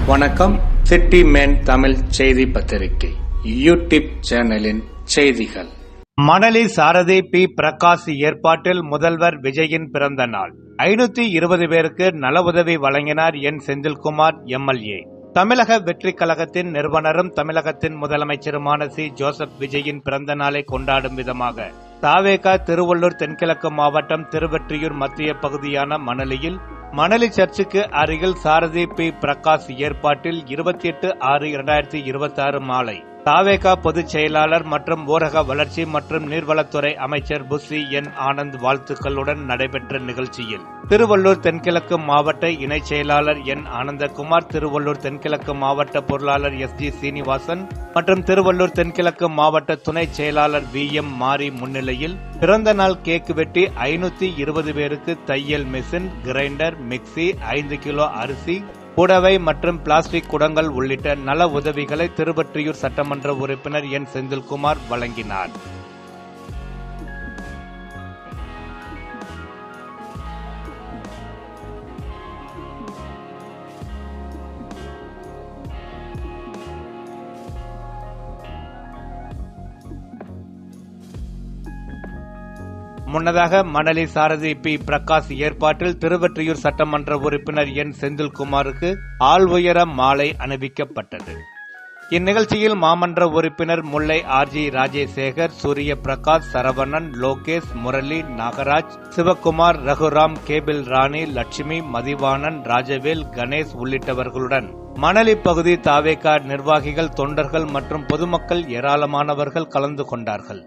வணக்கம். City man Tamil செய்தி பத்திரிகை யூடியூப் சேனலின் செய்திகள். மணலி சாரதி பி. பிரகாஷ் ஏற்பாட்டில் முதல்வர் விஜயின் பிறந்த நாள். 520 பேருக்கு நல உதவி வழங்கினார் என். செந்தில்குமார் எம்எல்ஏ. தமிழக வெற்றி கழகத்தின் நிறுவனரும் தமிழகத்தின் முதலமைச்சருமான சி. ஜோசப் விஜயின் பிறந்த நாளை கொண்டாடும் விதமாக தவேகா திருவள்ளூர் தென்கிழக்கு மாவட்டம் திருவெற்றியூர் மத்திய பகுதியான மணலியில் மணலி சர்ச்சுக்கு அருகில் சாரதி பி. பிரகாஷ் ஏற்பாட்டில் 28/6/2026 மாலை தவேகா பொதுச் செயலாளர் மற்றும் ஊரக வளர்ச்சி மற்றும் நீர்வளத்துறை அமைச்சர் புஸ்ஸி என். ஆனந்த் வாழ்த்துக்களுடன் நடைபெற்ற நிகழ்ச்சியில் திருவள்ளூர் தென்கிழக்கு மாவட்ட இணைச் செயலாளர் என். ஆனந்தகுமார், திருவள்ளூர் தென்கிழக்கு மாவட்ட பொருளாளர் எஸ். சீனிவாசன் மற்றும் திருவள்ளூர் தென்கிழக்கு மாவட்ட துணை செயலாளர் வி. எம். மாரி முன்னிலையில் பிறந்த நாள் கேக் வெட்டி 520 பேருக்கு தையல் மிஷின், கிரைண்டர், மிக்சி, 5 கிலோ அரிசி, புடவை மற்றும் பிளாஸ்டிக் குடங்கள் உள்ளிட்ட நல உதவிகளை திருவெற்றியூர் சட்டமன்ற உறுப்பினர் என். செந்தில்குமார் வழங்கினார். முன்னதாக மணலி சாரதி பி. பிரகாஷ் ஏற்பாட்டில் திருவெற்றியூர் சட்டமன்ற உறுப்பினர் என். செந்தில்குமாருக்கு ஆள் உயர மாலை அணிவிக்கப்பட்டது. இந்நிகழ்ச்சியில் மாமன்ற உறுப்பினர் முல்லை ஆர். ராஜசேகர், சூரிய பிரகாஷ், சரவணன், லோகேஷ், முரளி, நாகராஜ், சிவக்குமார், ரகுராம், கேபிள் ராணி, லட்சுமி, மதிவாணன், ராஜவேல், கணேஷ் உள்ளிட்டவர்களுடன் மணலி பகுதி தவேகா நிர்வாகிகள், தொண்டர்கள் மற்றும் பொதுமக்கள் ஏராளமானவர்கள் கலந்து கொண்டார்கள்.